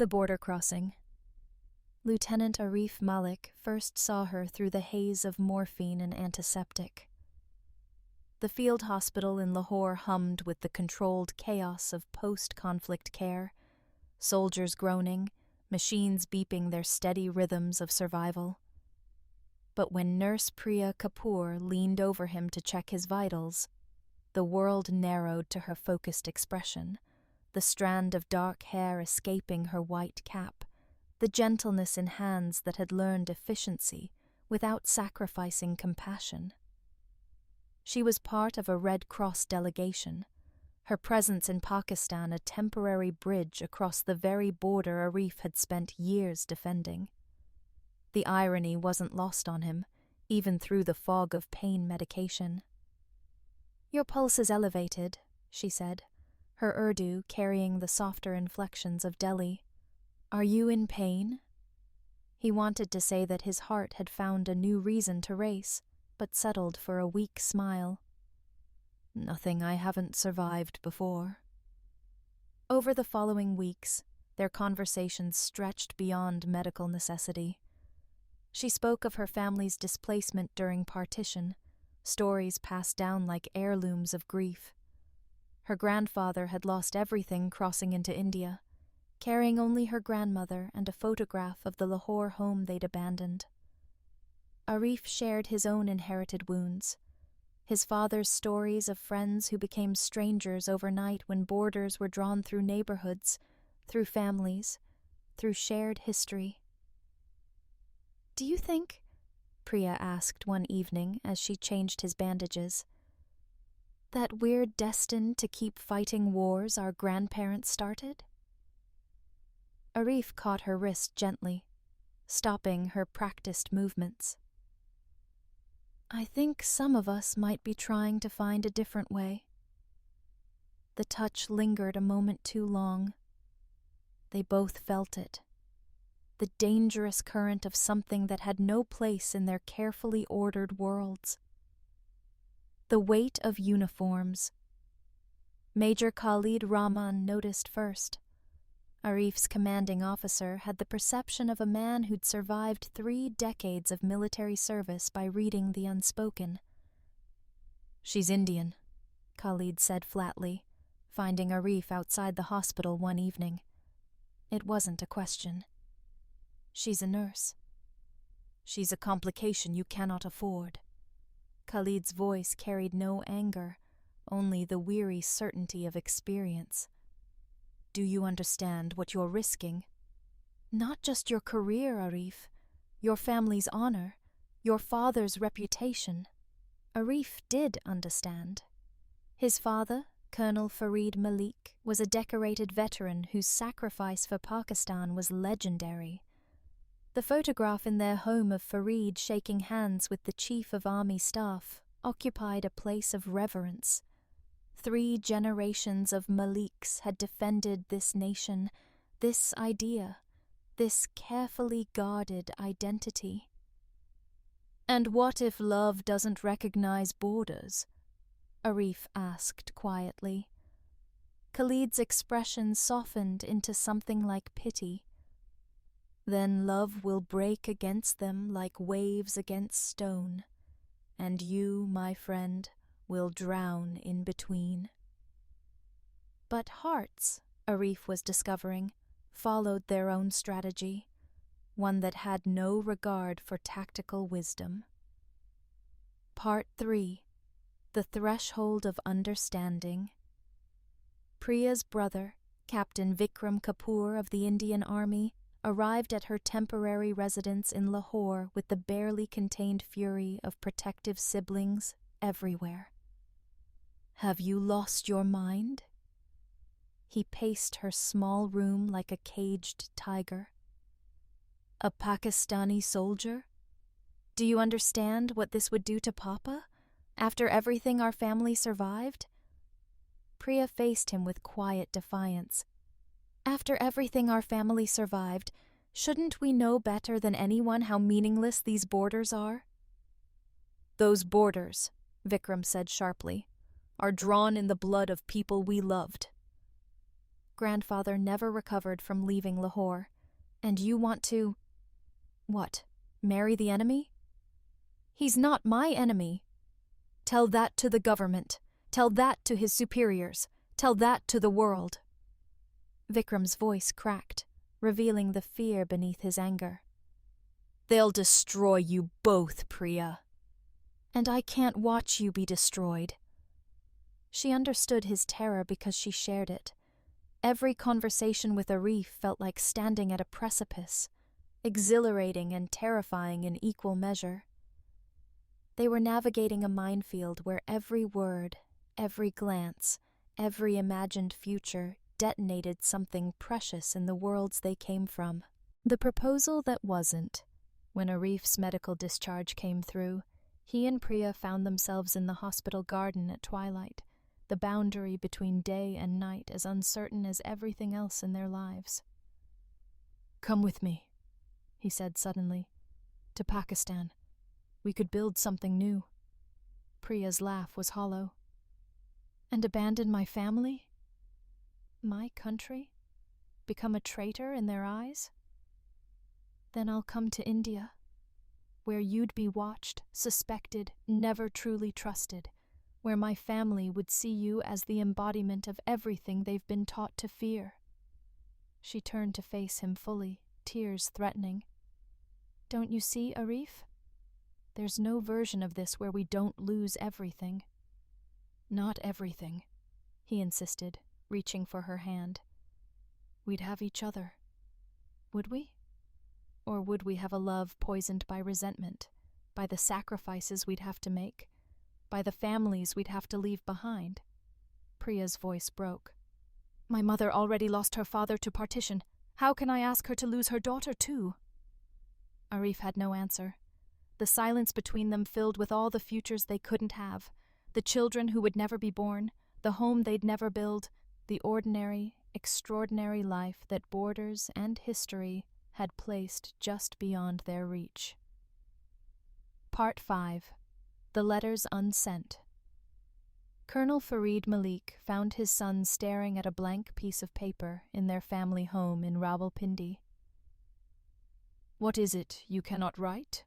The border crossing. Lieutenant Arif Malik first saw her through the haze of morphine and antiseptic. The field hospital in Lahore hummed with the controlled chaos of post-conflict care, soldiers groaning, machines beeping their steady rhythms of survival. But when Nurse Priya Kapoor leaned over him to check his vitals, the world narrowed to her focused expression, the strand of dark hair escaping her white cap, the gentleness in hands that had learned efficiency without sacrificing compassion. She was part of a Red Cross delegation, her presence in Pakistan a temporary bridge across the very border Arif had spent years defending. The irony wasn't lost on him, even through the fog of pain medication. "Your pulse is elevated," she said, her Urdu carrying the softer inflections of Delhi. "Are you in pain?" He wanted to say that his heart had found a new reason to race, but settled for a weak smile. "Nothing I haven't survived before." Over the following weeks, their conversations stretched beyond medical necessity. She spoke of her family's displacement during partition, stories passed down like heirlooms of grief. Her grandfather had lost everything crossing into India, carrying only her grandmother and a photograph of the Lahore home they'd abandoned. Arif shared his own inherited wounds, his father's stories of friends who became strangers overnight when borders were drawn through neighborhoods, through families, through shared history. "Do you think," Priya asked one evening as she changed his bandages, "that we're destined to keep fighting wars our grandparents started?" Arif caught her wrist gently, stopping her practiced movements. "I think some of us might be trying to find a different way." The touch lingered a moment too long. They both felt it. The dangerous current of something that had no place in their carefully ordered worlds. The weight of uniforms. Major Khalid Rahman noticed first. Arif's commanding officer had the perception of a man who'd survived 3 decades of military service by reading the unspoken. "She's Indian," Khalid said flatly, finding Arif outside the hospital one evening. It wasn't a question. "She's a nurse." "She's a complication you cannot afford." Khalid's voice carried no anger, only the weary certainty of experience. "Do you understand what you're risking?" "Not just your career, Arif. Your family's honor, your father's reputation." Arif did understand. His father, Colonel Farid Malik, was a decorated veteran whose sacrifice for Pakistan was legendary. The photograph in their home of Farid shaking hands with the Chief of Army Staff occupied a place of reverence. 3 generations of Maliks had defended this nation, this idea, this carefully guarded identity. "And what if love doesn't recognize borders?" Arif asked quietly. Khalid's expression softened into something like pity. "Then love will break against them like waves against stone, and you, my friend, will drown in between." But hearts, Arif was discovering, followed their own strategy, one that had no regard for tactical wisdom. Part 3. The Threshold of Understanding. Priya's brother, Captain Vikram Kapoor of the Indian Army, arrived at her temporary residence in Lahore with the barely contained fury of protective siblings everywhere. "Have you lost your mind?" He paced her small room like a caged tiger. "A Pakistani soldier? Do you understand what this would do to Papa, after everything our family survived?" Priya faced him with quiet defiance. "After everything our family survived, shouldn't we know better than anyone how meaningless these borders are?" "Those borders," Vikram said sharply, "are drawn in the blood of people we loved." Grandfather never recovered from leaving Lahore, and you want to… what, marry the enemy? He's not my enemy. Tell that to the government. Tell that to his superiors. Tell that to the world. Vikram's voice cracked, revealing the fear beneath his anger. They'll destroy you both, Priya. And I can't watch you be destroyed. She understood his terror because she shared it. Every conversation with Arif felt like standing at a precipice, exhilarating and terrifying in equal measure. They were navigating a minefield where every word, every glance, every imagined future detonated something precious in the worlds they came from. The proposal that wasn't. When Arif's medical discharge came through, he and Priya found themselves in the hospital garden at twilight, the boundary between day and night as uncertain as everything else in their lives. Come with me, he said suddenly, to Pakistan. We could build something new. Priya's laugh was hollow. And abandon my family? My country? Become a traitor in their eyes? Then I'll come to India, where you'd be watched, suspected, never truly trusted, where my family would see you as the embodiment of everything they've been taught to fear. She turned to face him fully, tears threatening. Don't you see, Arif? There's no version of this where we don't lose everything. Not everything, he insisted, reaching for her hand. We'd have each other. Would we? Or would we have a love poisoned by resentment, by the sacrifices we'd have to make, by the families we'd have to leave behind? Priya's voice broke. My mother already lost her father to partition. How can I ask her to lose her daughter too? Arif had no answer. The silence between them filled with all the futures they couldn't have, the children who would never be born, the home they'd never build, the ordinary, extraordinary life that borders and history had placed just beyond their reach. Part 5. The Letters Unsent. Colonel Farid Malik found his son staring at a blank piece of paper in their family home in Rawalpindi. What is it you cannot write?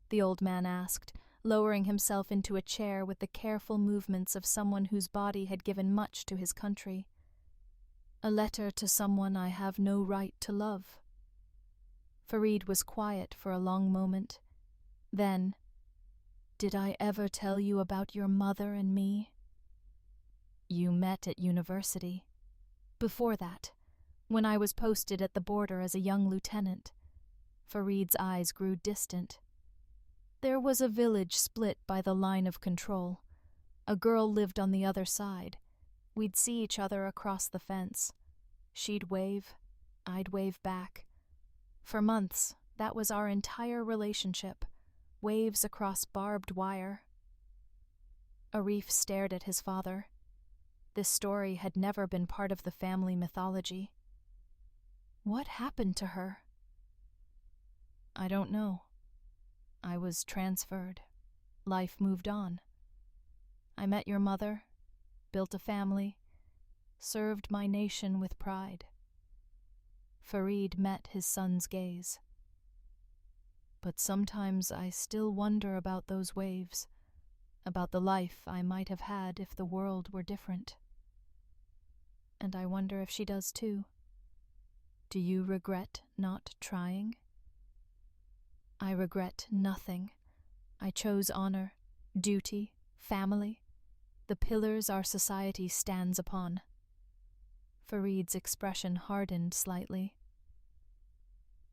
The old man asked, lowering himself into a chair with the careful movements of someone whose body had given much to his country. A letter to someone I have no right to love. Farid was quiet for a long moment. Then, did I ever tell you about your mother and me? You met at university. Before that, when I was posted at the border as a young lieutenant. Farid's eyes grew distant. There was a village split by the line of control. A girl lived on the other side. We'd see each other across the fence. She'd wave, I'd wave back. For months, that was our entire relationship, waves across barbed wire. Arif stared at his father. This story had never been part of the family mythology. What happened to her? I don't know. I was transferred. Life moved on. I met your mother, built a family, served my nation with pride. Farid met his son's gaze. But sometimes I still wonder about those waves, about the life I might have had if the world were different. And I wonder if she does too. Do you regret not trying? I regret nothing. I chose honor, duty, family, the pillars our society stands upon. Farid's expression hardened slightly.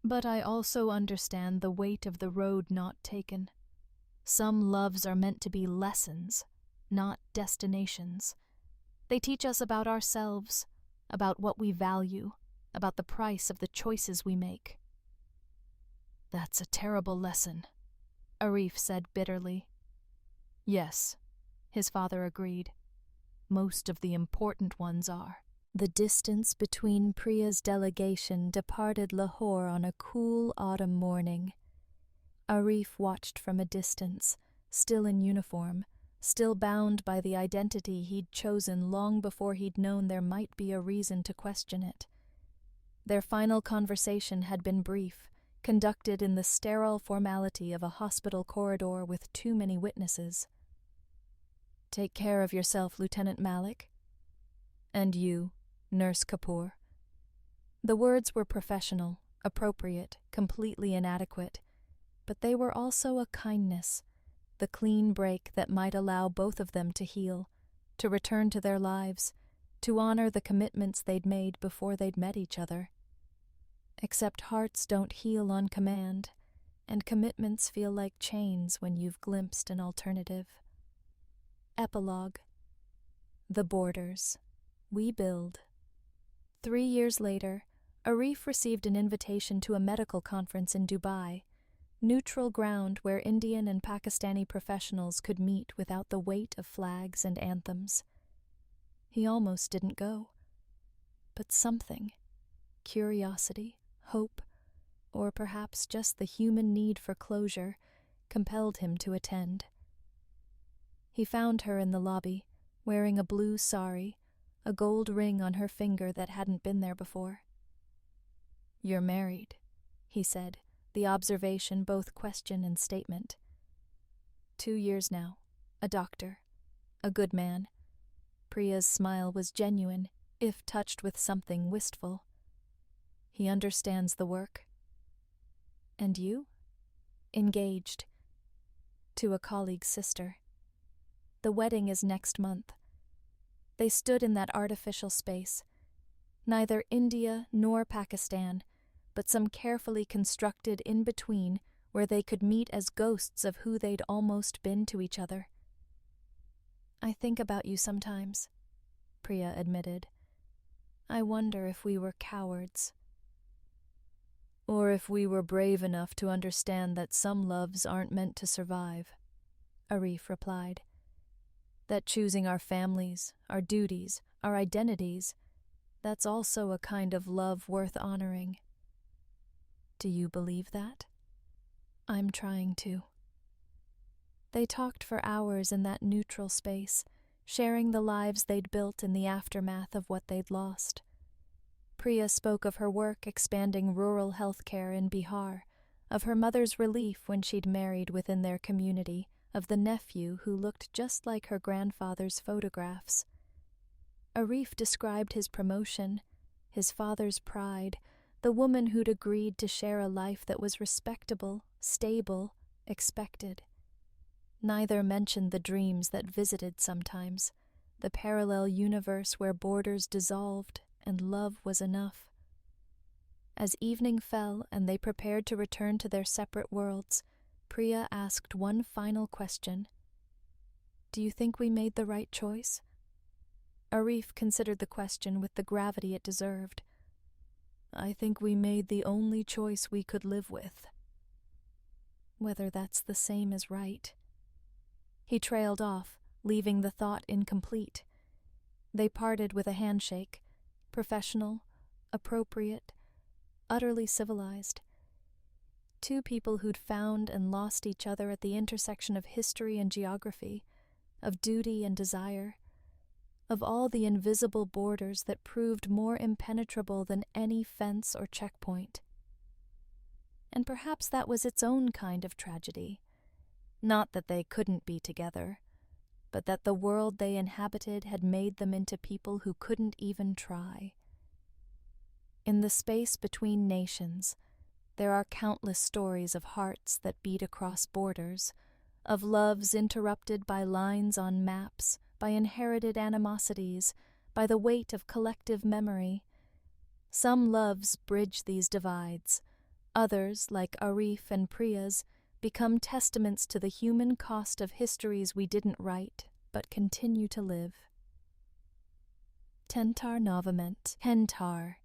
But I also understand the weight of the road not taken. Some loves are meant to be lessons, not destinations. They teach us about ourselves, about what we value, about the price of the choices we make. That's a terrible lesson, Arif said bitterly. Yes, his father agreed. Most of the important ones are. The distance between Priya's delegation departed Lahore on a cool autumn morning. Arif watched from a distance, still in uniform, still bound by the identity he'd chosen long before he'd known there might be a reason to question it. Their final conversation had been brief, conducted in the sterile formality of a hospital corridor with too many witnesses. "Take care of yourself, Lieutenant Malik. And you, Nurse Kapoor." The words were professional, appropriate, completely inadequate, but they were also a kindness, the clean break that might allow both of them to heal, to return to their lives, to honor the commitments they'd made before they'd met each other. Except hearts don't heal on command, and commitments feel like chains when you've glimpsed an alternative. Epilogue. The Borders. We Build. 3 years later, Arif received an invitation to a medical conference in Dubai, neutral ground where Indian and Pakistani professionals could meet without the weight of flags and anthems. He almost didn't go. But something, curiosity, hope, or perhaps just the human need for closure, compelled him to attend. He found her in the lobby, wearing a blue sari, a gold ring on her finger that hadn't been there before. "You're married," he said, the observation both question and statement. 2 years now, a doctor, a good man. Priya's smile was genuine, if touched with something wistful. "He understands the work." "And you?" "Engaged. To a colleague's sister. The wedding is next month." They stood in that artificial space, neither India nor Pakistan, but some carefully constructed in-between where they could meet as ghosts of who they'd almost been to each other. "I think about you sometimes," Priya admitted. "I wonder if we were cowards." "Or if we were brave enough to understand that some loves aren't meant to survive," Arif replied. "That choosing our families, our duties, our identities, that's also a kind of love worth honoring." "Do you believe that?" "I'm trying to." They talked for hours in that neutral space, sharing the lives they'd built in the aftermath of what they'd lost. Priya spoke of her work expanding rural health care in Bihar, of her mother's relief when she'd married within their community, of the nephew who looked just like her grandfather's photographs. Arif described his promotion, his father's pride, the woman who'd agreed to share a life that was respectable, stable, expected. Neither mentioned the dreams that visited sometimes, the parallel universe where borders dissolved and love was enough. As evening fell and they prepared to return to their separate worlds, Priya asked one final question. "Do you think we made the right choice?" Arif considered the question with the gravity it deserved. "I think we made the only choice we could live with." Whether that's the same as right. He trailed off, leaving the thought incomplete. They parted with a handshake, professional, appropriate, utterly civilized. Two people who'd found and lost each other at the intersection of history and geography, of duty and desire, of all the invisible borders that proved more impenetrable than any fence or checkpoint. And perhaps that was its own kind of tragedy. Not that they couldn't be together, but that the world they inhabited had made them into people who couldn't even try. In the space between nations, there are countless stories of hearts that beat across borders, of loves interrupted by lines on maps, by inherited animosities, by the weight of collective memory. Some loves bridge these divides. Others, like Arif and Priya's, become testaments to the human cost of histories we didn't write, but continue to live. Tentar novament, hentar,